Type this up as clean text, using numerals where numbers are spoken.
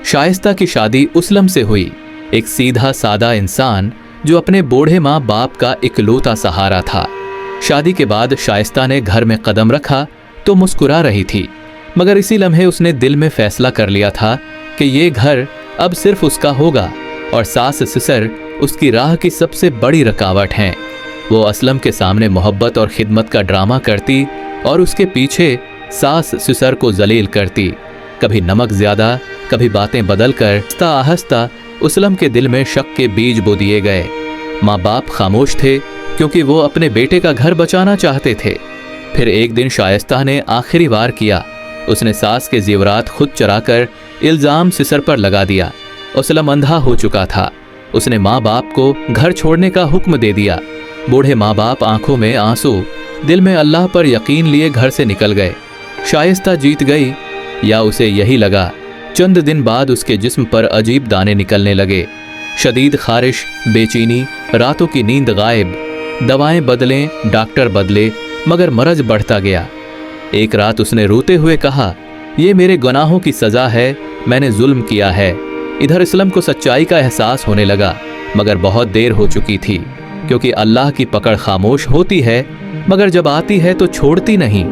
शाइस्ता की शादी उसलम से हुई, एक सीधा सादा इंसान जो अपने बूढ़े माँ बाप का इकलौता सहारा था। शादी के बाद शाइस्ता ने घर में कदम रखा तो मुस्कुरा रही थी, मगर इसी लम्हे उसने दिल में फैसला कर लिया था कि ये घर अब सिर्फ उसका होगा और सास ससुर उसकी राह की सबसे बड़ी रुकावट हैं। वो असलम के सामने मोहब्बत और खिदमत का ड्रामा करती और उसके पीछे सास ससुर को जलील करती। कभी नमक ज्यादा, कभी बातें बदल कर आहिस्ता आहिस्ता उसलम के दिल में शक के बीज बो दिए गए। माँ बाप खामोश थे क्योंकि वो अपने बेटे का घर बचाना चाहते थे। फिर एक दिन शाइस्ता ने आखिरी वार किया। उसने सास के जेवरात खुद चराकर इल्जाम ससुर पर लगा दिया। उसलम अंधा हो चुका था। उसने माँ बाप को घर छोड़ने का हुक्म दे दिया। बूढ़े माँ बाप आंखों में आंसू, दिल में अल्लाह पर यकीन लिए घर से निकल गए। शाइस्ता जीत गई, या उसे यही लगा। चंद दिन बाद उसके जिस्म पर अजीब दाने निकलने लगे। शदीद खारिश, बेचैनी, रातों की नींद गायब। दवाएं बदलें, डॉक्टर बदले, मगर मर्ज बढ़ता गया। एक रात उसने रोते हुए कहा, ये मेरे गुनाहों की सज़ा है, मैंने जुल्म किया है। इधर असलम को सच्चाई का एहसास होने लगा, मगर बहुत देर हो चुकी थी, क्योंकि अल्लाह की पकड़ खामोश होती है, मगर जब आती है तो छोड़ती नहीं।